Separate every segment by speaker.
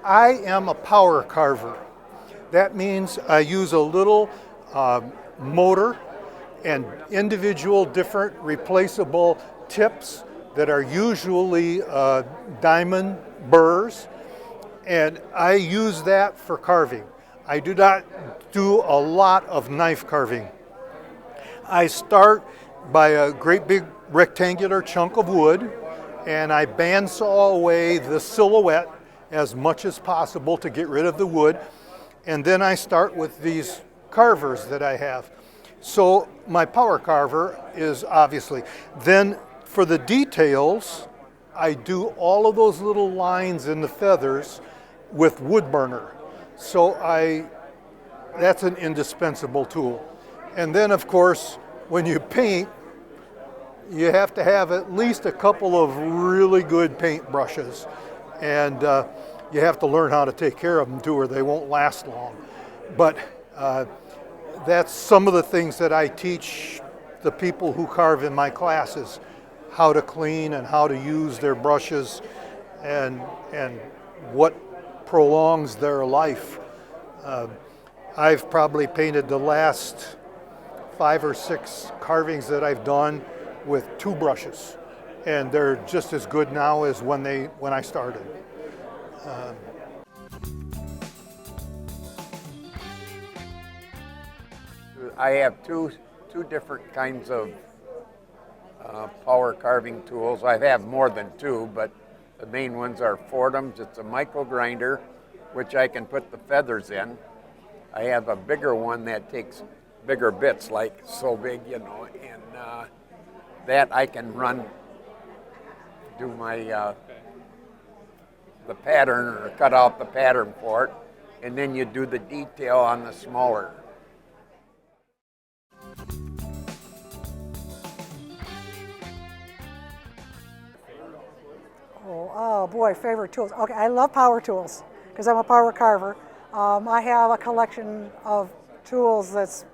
Speaker 1: I am a power carver. That means I use a little motor and individual different replaceable tips that are usually diamond burrs, and I use that for carving. I do not do a lot of knife carving. I start by a great big rectangular chunk of wood, and I bandsaw away the silhouette as much as possible to get rid of the wood. And then I start with these carvers that I have. So my power carver is obviously. Then for the details, I do all of those little lines in the feathers with wood burner. So that's an indispensable tool. And then of course, when you paint, you have to have at least a couple of really good paint brushes. And you have to learn how to take care of them too, or they won't last long. But that's some of the things that I teach the people who carve in my classes, how to clean and how to use their brushes and what prolongs their life. I've probably painted the last 5 or 6 carvings that I've done with 2 brushes, and they're just as good now as when I started.
Speaker 2: I have two different kinds of power carving tools. I have more than 2, but the main ones are Fordham's. It's a micro grinder, which I can put the feathers in. I have a bigger one that takes bigger bits, like so big, and that I can do my the pattern, or cut out the pattern for it, and then you do the detail on the smaller.
Speaker 3: Oh boy, favorite tools. Okay, I love power tools because I'm a power carver. I have a collection of tools that's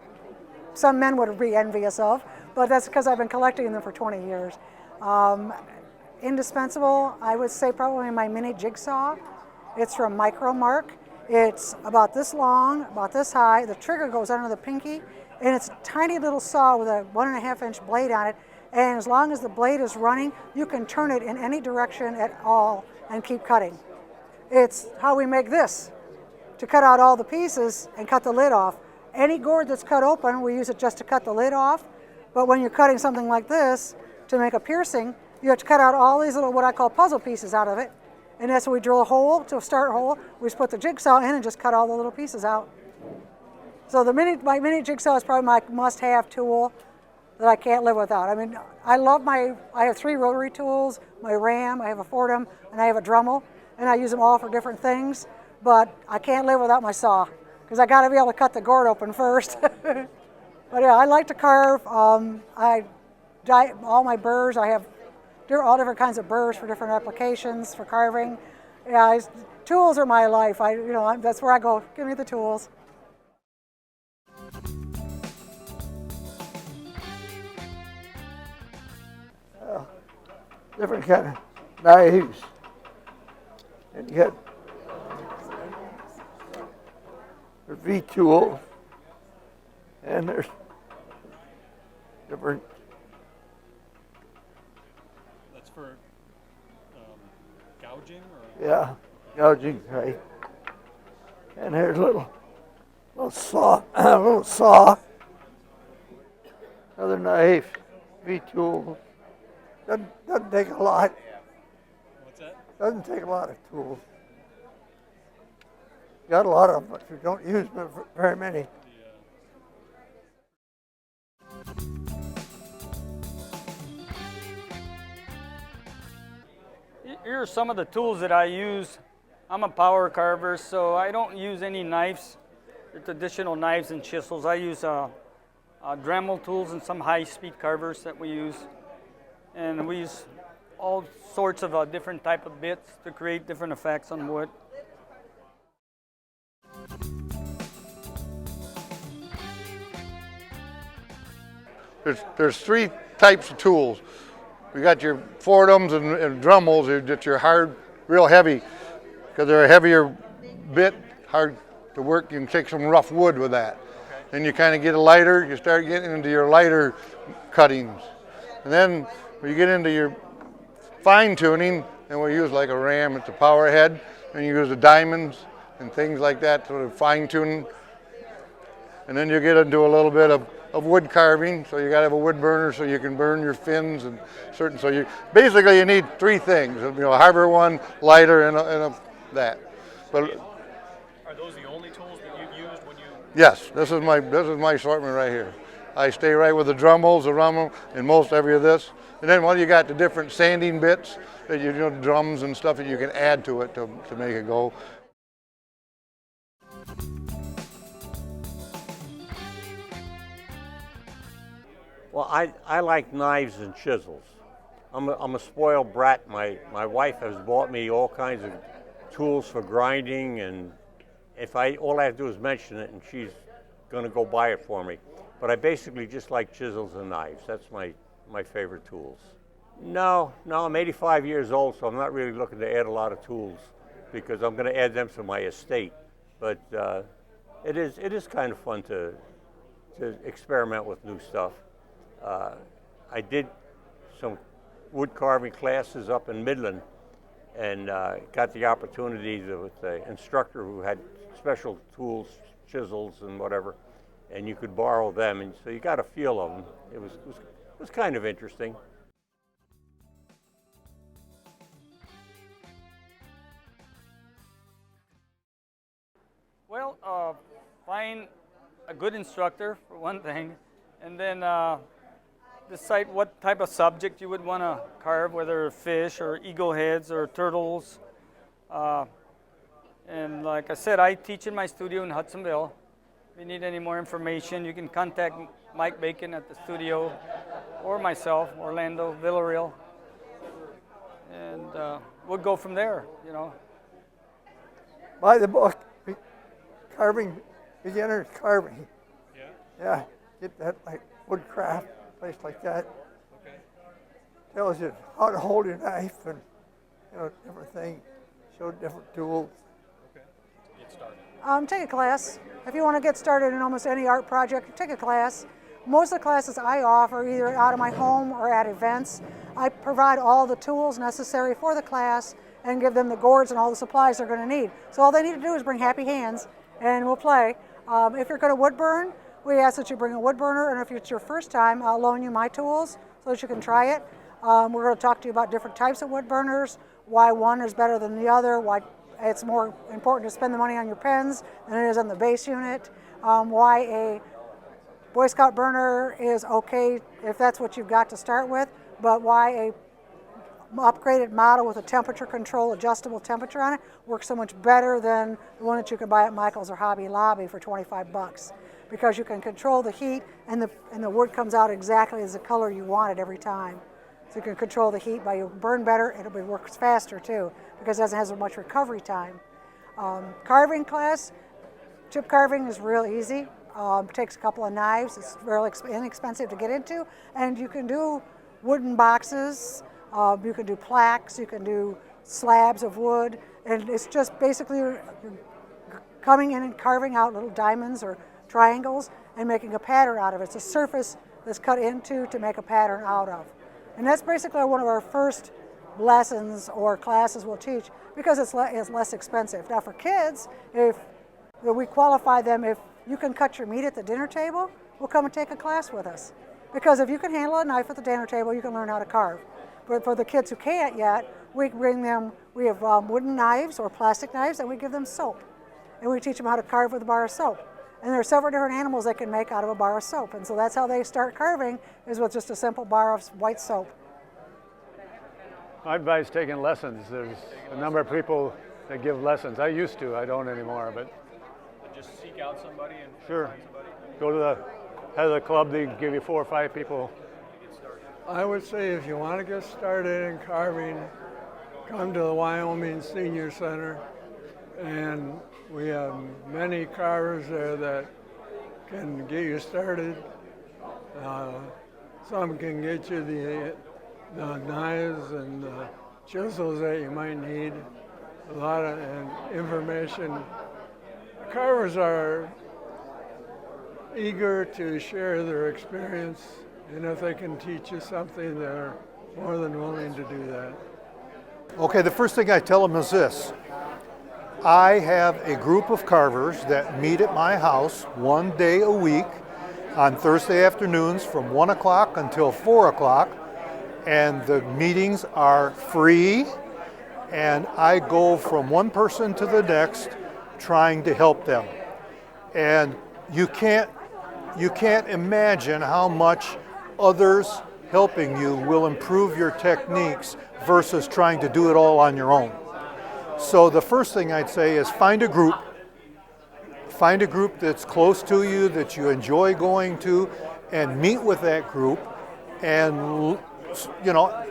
Speaker 3: some men would be envious of, but that's because I've been collecting them for 20 years. Indispensable, I would say probably my mini jigsaw. It's from Micromark. It's about this long, about this high. The trigger goes under the pinky, and it's a tiny little saw with a 1.5-inch blade on it. And as long as the blade is running, you can turn it in any direction at all and keep cutting. It's how we make this, to cut out all the pieces and cut the lid off. Any gourd that's cut open, we use it just to cut the lid off. But when you're cutting something like this, to make a piercing, you have to cut out all these little, what I call puzzle pieces out of it. And that's when we drill a hole, to a start hole, we just put the jigsaw in and just cut all the little pieces out. So my mini jigsaw is probably my must-have tool that I can't live without. I mean, I have 3 rotary tools, my ram, I have a Fordham, and I have a Dremel, and I use them all for different things, but I can't live without my saw, because I gotta be able to cut the gourd open first. But yeah, I like to carve. I dye all my burrs. I have all different kinds of burrs for different applications for carving. Yeah, tools are my life. That's where I go, give me the tools.
Speaker 4: Different kind of knives, and you got the V-tool, and there's different.
Speaker 5: That's for gouging, or?
Speaker 4: Yeah, gouging, right. And there's a little saw, another knife, V-tool. Doesn't take a lot.
Speaker 5: What's that?
Speaker 4: Doesn't take a lot of tools. Got a lot of them, but you don't use them very many.
Speaker 6: Here are some of the tools that I use. I'm a power carver, so I don't use any knives, the traditional knives and chisels. I use Dremel tools and some high-speed carvers that we use. And we use all sorts of different type of bits to create different effects on wood.
Speaker 7: There's 3 types of tools. We got your Fordhams and Dremels that your hard, real heavy because they're a heavier bit, hard to work. You can take some rough wood with that. Then you kind of get a lighter, you start getting into your lighter cuttings. And then when you get into your fine tuning, then we use like a ram, it's a power head, and you use the diamonds and things like that to fine tune. And then you get into a little bit of wood carving, so you got to have a wood burner so you can burn your fins and certain. So you basically you need three things: a harbor one, lighter, and that. But
Speaker 5: Are those the only tools that you've used when you?
Speaker 7: yes, this is my assortment right here. I stay right with the Drummels, the Rummel, and most every of this. And then you got the different sanding bits that drums and stuff that you can add to it to make it go.
Speaker 8: Well, I like knives and chisels. I'm a spoiled brat. My wife has bought me all kinds of tools for grinding, and all I have to do is mention it, and she's going to go buy it for me. But I basically just like chisels and knives. That's my favorite tools. No, I'm 85 years old, so I'm not really looking to add a lot of tools because I'm going to add them to my estate. But it is kind of fun to experiment with new stuff. I did some wood carving classes up in Midland and got the opportunity with the instructor who had special tools, chisels and whatever, and you could borrow them, and so you got a feel of them. It was kind of interesting.
Speaker 6: Well, find a good instructor for one thing, and then decide what type of subject you would want to carve, whether fish or eagle heads or turtles. And like I said, I teach in my studio in Hudsonville. If you need any more information, you can contact Mike Bacon at the studio or myself, Orlando Villarreal. And we'll go from there,
Speaker 4: Buy the book, Carving, Beginner's Carving.
Speaker 5: Yeah.
Speaker 4: Yeah, get that like Woodcraft, place like that.
Speaker 5: Okay.
Speaker 4: Tells you how to hold your knife and different things. Show different tools.
Speaker 5: Okay. Get started.
Speaker 3: Take a class. If you want to get started in almost any art project, take a class. Most of the classes I offer either out of my home or at events. I provide all the tools necessary for the class and give them the gourds and all the supplies they're going to need. So all they need to do is bring happy hands and we'll play. If you're going to wood burn, we ask that you bring a wood burner, and if it's your first time, I'll loan you my tools so that you can try it. We're going to talk to you about different types of wood burners, why one is better than the other, why it's more important to spend the money on your pens than it is on the base unit, why a Boy Scout burner is okay if that's what you've got to start with, but why a upgraded model with a temperature control, adjustable temperature on it, works so much better than the one that you can buy at Michael's or Hobby Lobby for 25 bucks. Because you can control the heat and the wood comes out exactly as the color you want it every time. So you can control the heat by you burn better, and it works faster too because it doesn't have as much recovery time. Carving class, chip carving is real easy. Takes a couple of knives. It's really inexpensive to get into, and you can do wooden boxes. You can do plaques. You can do slabs of wood, and it's just basically coming in and carving out little diamonds or triangles and making a pattern out of it. It's a surface that's cut into to make a pattern out of. And that's basically one of our first lessons or classes we'll teach because it's less expensive. Now for kids, if we qualify them, if you can cut your meat at the dinner table, we'll come and take a class with us. Because if you can handle a knife at the dinner table, you can learn how to carve. But for the kids who can't yet, we have wooden knives or plastic knives, and we give them soap. And we teach them how to carve with a bar of soap. And there are several different animals they can make out of a bar of soap. And so that's how they start carving, is with just a simple bar of white soap.
Speaker 9: My advice, taking lessons. There's a number of people that give lessons. I used to, I don't anymore, but
Speaker 5: Just seek out somebody and
Speaker 9: sure.
Speaker 5: find somebody.
Speaker 9: Go to the head of the club, they give you 4 or 5 people.
Speaker 10: I would say if you want to get started in carving, come to the Wyoming Senior Center, and we have many carvers there that can get you started. Some can get you the knives and the chisels that you might need, a lot of information. Carvers are eager to share their experience, and if they can teach you something, they're more than willing to do that.
Speaker 1: Okay, the first thing I tell them is this. I have a group of carvers that meet at my house one day a week on Thursday afternoons from 1 o'clock until 4 o'clock, and the meetings are free, and I go from one person to the next trying to help them. And you can't imagine how much others helping you will improve your techniques versus trying to do it all on your own. So the first thing I'd say is find a group that's close to you, that you enjoy going to, and meet with that group. And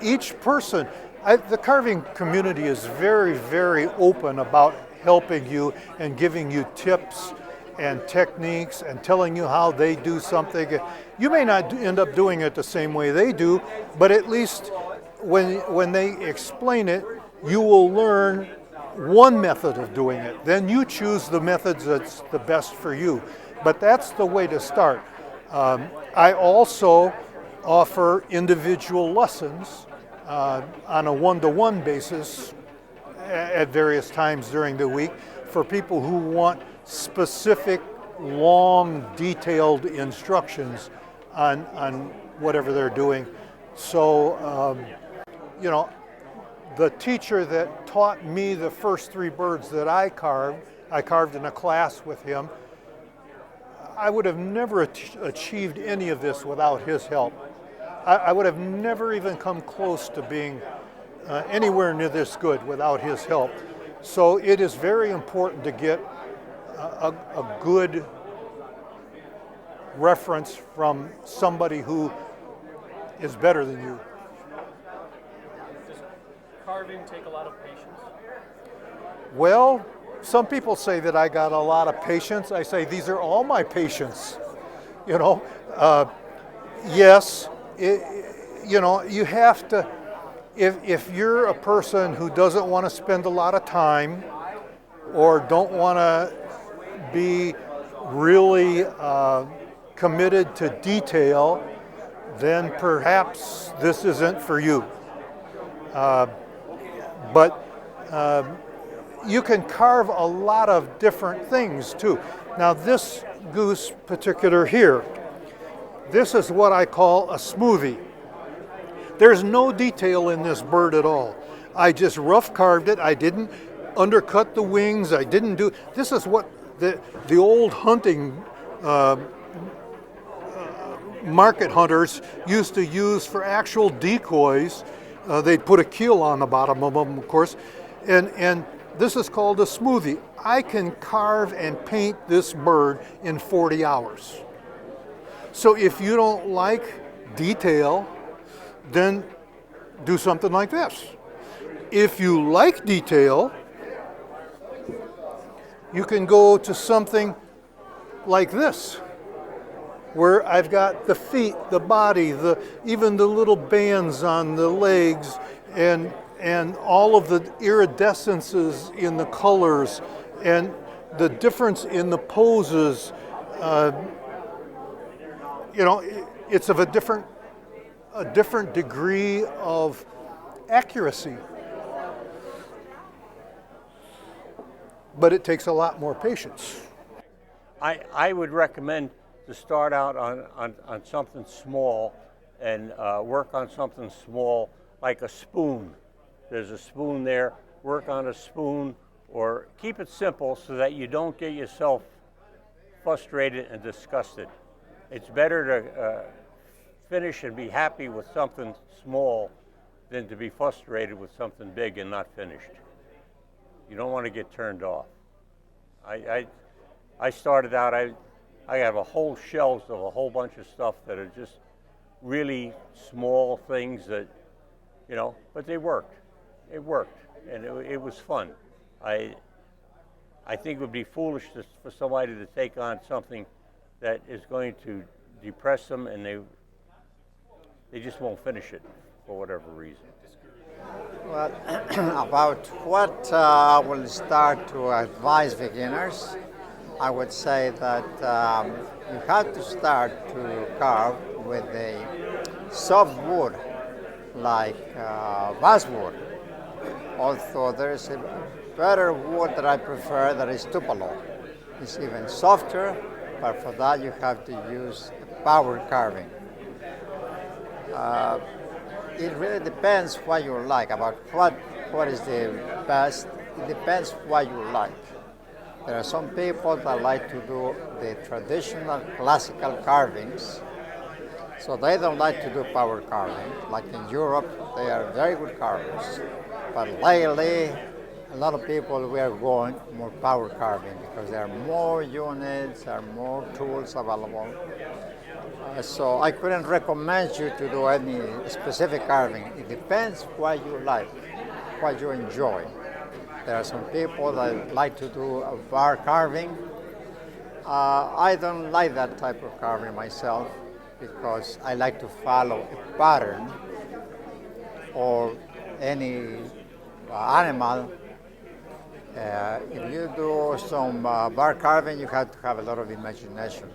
Speaker 1: each person, the carving community is very, very open about helping you and giving you tips and techniques and telling you how they do something. You may not end up doing it the same way they do, but at least when they explain it, you will learn one method of doing it. Then you choose the methods that's the best for you. But that's the way to start. I also offer individual lessons on a one-to-one basis at various times during the week for people who want specific, long, detailed instructions on whatever they're doing. So, the teacher that taught me the first 3 birds that I carved in a class with him. I would have never achieved any of this without his help. I would have never even come close to being anywhere near this good without his help. So it is very important to get a good reference from somebody who is better than you.
Speaker 5: Does carving take a lot of patience?
Speaker 1: Well, some people say that I got a lot of patience. I say these are all my patience. Yes, you have to, if you're a person who doesn't want to spend a lot of time or don't want to be really committed to detail, then perhaps this isn't for you. But you can carve a lot of different things too. Now this goose particular here, this is what I call a smoothie. There's no detail in this bird at all. I just rough carved it. I didn't undercut the wings. I didn't do, this is what the old hunting market hunters used to use for actual decoys. They'd put a keel on the bottom of them, of course, and this is called a smoothie. I can carve and paint this bird in 40 hours. So if you don't like detail, then do something like this. If you like detail, you can go to something like this, where I've got the feet, the body, even the little bands on the legs, and all of the iridescences in the colors, and the difference in the poses. It's of a different degree of accuracy, but it takes a lot more patience.
Speaker 8: I would recommend to start out on something small and work on something small, like a spoon. There's a spoon there, work on a spoon, or keep it simple so that you don't get yourself frustrated and disgusted. It's better to finish and be happy with something small than to be frustrated with something big and not finished. You don't want to get turned off. I started out, I have a whole shelves of a whole bunch of stuff that are just really small things that, but they worked. It worked, and it was fun. I think it would be foolish for somebody to take on something that is going to depress them, and they just won't finish it for whatever reason.
Speaker 11: Well, about what I will start to advise beginners, I would say that you have to start to carve with a soft wood like basswood. Although there is a better wood that I prefer that is tupelo. It's even softer, but for that you have to use power carving. It really depends what you like, about what is the best. It depends what you like. There are some people that like to do the traditional classical carvings, so they don't like to do power carving. Like in Europe, they are very good carvers. But lately, a lot of people were going more power carving because there are more units, there are more tools available. So I couldn't recommend you to do any specific carving. It depends what you like, what you enjoy. There are some people that like to do a bar carving. I don't like that type of carving myself because I like to follow a pattern or any animal. If you do some bar carving, you have to have a lot of imagination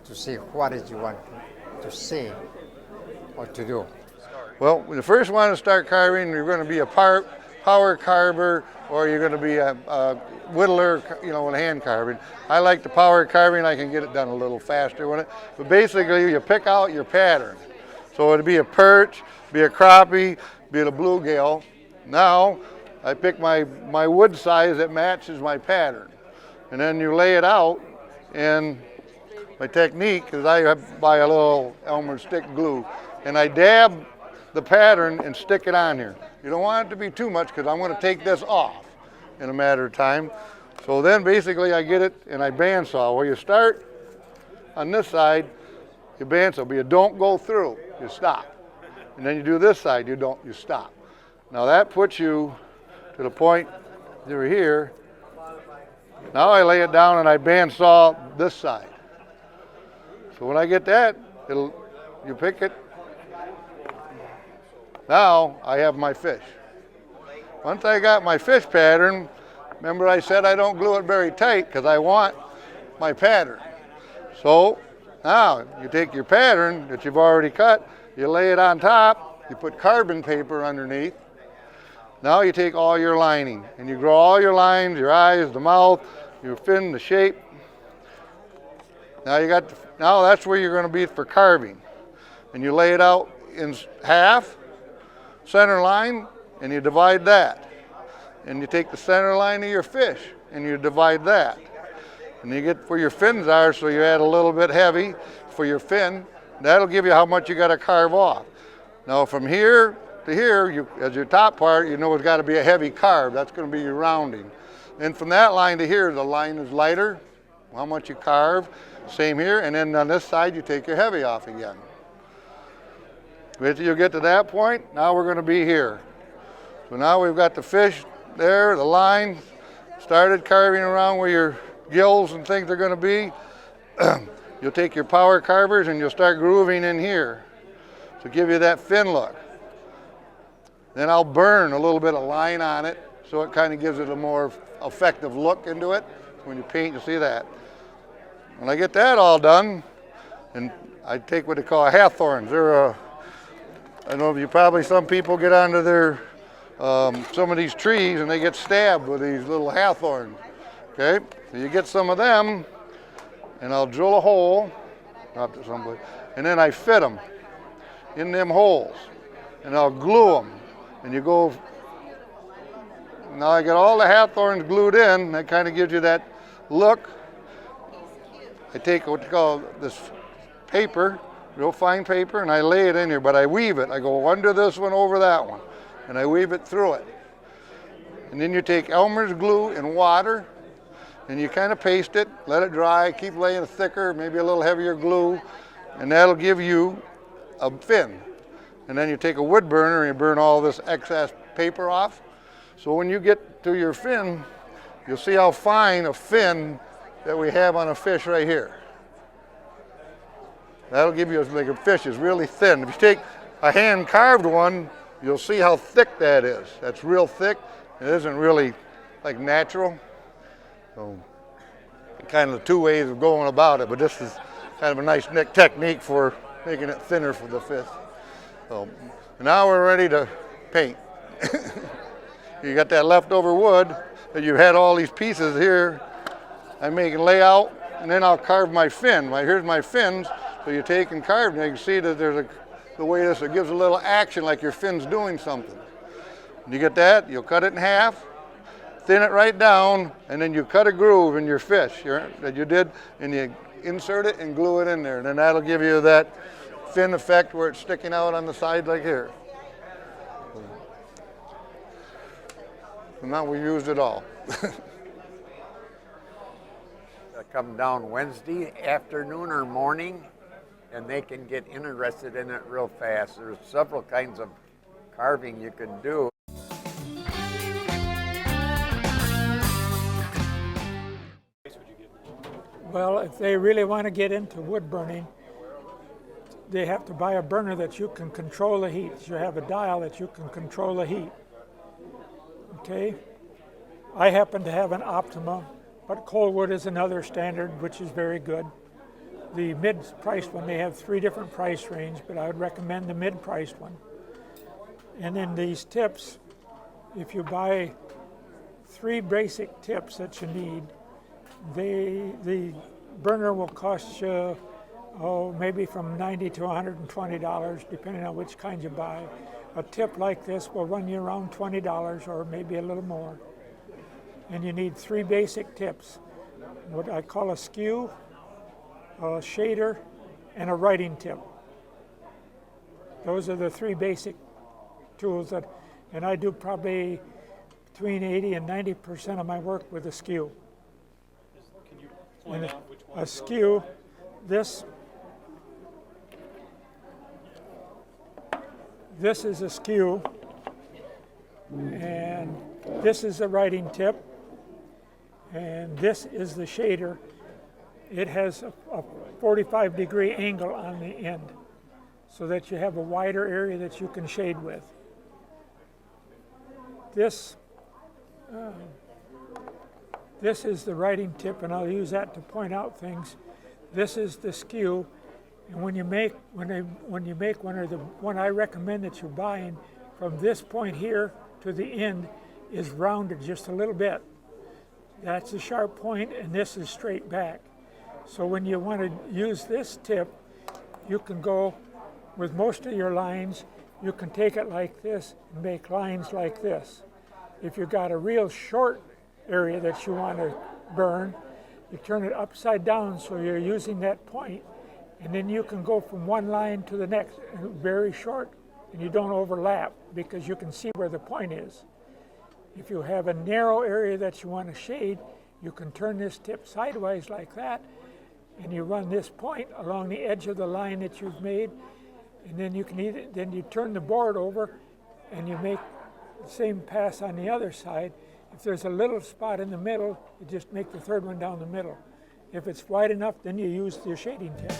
Speaker 11: to see what it is you want to see or to do.
Speaker 7: Well, when you first want to start carving, you're going to be a power carver or you're going to be a whittler, with hand carving. I like the power carving. I can get it done a little faster with it. But basically, you pick out your pattern. So it'd be a perch, be a crappie, be it a bluegill. Now, I pick my wood size that matches my pattern. And then you lay it out, and my technique is I buy a little Elmer stick glue, and I dab the pattern and stick it on here. You don't want it to be too much because I'm going to take this off in a matter of time. So then basically I get it and I bandsaw. Where you start on this side, you bandsaw, but you don't go through, you stop. And then you do this side, you stop. Now that puts you to the point you're here. Now I lay it down and I bandsaw this side. So when I get that, you pick it. Now I have my fish. Once I got my fish pattern, remember I said I don't glue it very tight because I want my pattern. So now you take your pattern that you've already cut, you lay it on top, you put carbon paper underneath. Now you take all your lining and you draw all your lines, your eyes, the mouth, your fin, the shape. Now that's where you're going to be for carving. And you lay it out in half, center line, and you divide that. And you take the center line of your fish and you divide that. And you get where your fins are, so you add a little bit heavy for your fin. That'll give you how much you got to carve off. Now from here to here, as your top part, it's got to be a heavy carve. That's going to be your rounding. And from that line to here, the line is lighter, how much you carve. Same here, and then on this side, you take your heavy off again. Wait till you get to that point. Now we're going to be here. So now we've got the fish there, the line, started carving around where your gills and things are going to be. You'll take your power carvers and you'll start grooving in here to give you that fin look. Then I'll burn a little bit of line on it so it kind of gives it a more effective look into it. When you paint, you'll see that. When I get that all done, and I take what they call a hawthorns. I know some people get onto their, some of these trees and they get stabbed with these little hawthorns. Okay, so you get some of them, and I'll drill a hole, drop it someplace, and then I fit them in them holes, and I'll glue them. And you go, now I got all the hawthorns glued in, that kind of gives you that look. I take what they call this paper, real fine paper, and I lay it in here, but I weave it. I go under this one, over that one, and I weave it through it. And then you take Elmer's glue and water, and you kind of paste it, let it dry, keep laying it thicker, maybe a little heavier glue, and that'll give you a fin. And then you take a wood burner and you burn all this excess paper off. So when you get to your fin, you'll see how fine a fin that we have on a fish right here. That'll give you, like a fish is really thin. If you take a hand carved one, you'll see how thick that is. That's real thick. It isn't really like natural. So kind of two ways of going about it, but this is kind of a nice technique for making it thinner for the fish. So now we're ready to paint. You got that leftover wood that you've had all these pieces here. I'm making layout, and then I'll carve my fin. Here's my fins. So you take and carve, and you can see that there's the way this, it gives a little action like your fin's doing something. When you get that, you'll cut it in half, thin it right down, and then you cut a groove in your fish that you did, and you insert it and glue it in there. And then that'll give you that fin effect where it's sticking out on the side like here. And now we used it all.
Speaker 2: They come down Wednesday afternoon or morning, and they can get interested in it real fast. There's several kinds of carving you can do.
Speaker 12: Well, if they really want to get into wood burning, they have to buy a burner that you can control the heat. You have a dial that you can control the heat. Okay? I happen to have an Optima, but Coalwood is another standard, which is very good. The mid-priced one, they have 3 different price range, but I would recommend the mid-priced one. And then these tips, if you buy 3 basic tips that you need, the burner will cost you maybe from $90 to $120, depending on which kind you buy. A tip like this will run you around $20 or maybe a little more. And you need 3 basic tips, what I call a skew, a shader, and a writing tip. Those are the 3 basic tools and I do probably between 80 and 90% of my work with a skew.
Speaker 5: Can you point out which one?
Speaker 12: A skew, this is a skew, and this is the writing tip, and this is the shader. It has a 45-degree angle on the end so that you have a wider area that you can shade with. This is the writing tip, and I'll use that to point out things. This is the skew, and when you make one, or the one I recommend that you're buying, from this point here to the end is rounded just a little bit. That's a sharp point, and this is straight back. So when you want to use this tip, you can go with most of your lines, you can take it like this and make lines like this. If you've got a real short area that you want to burn, you turn it upside down so you're using that point, and then you can go from one line to the next, very short, and you don't overlap because you can see where the point is. If you have a narrow area that you want to shade, you can turn this tip sideways like that, and you run this point along the edge of the line that you've made, and then you can then you turn the board over and you make the same pass on the other side. If there's a little spot in the middle, you just make the third one down the middle. If it's wide enough, then you use your shading tip.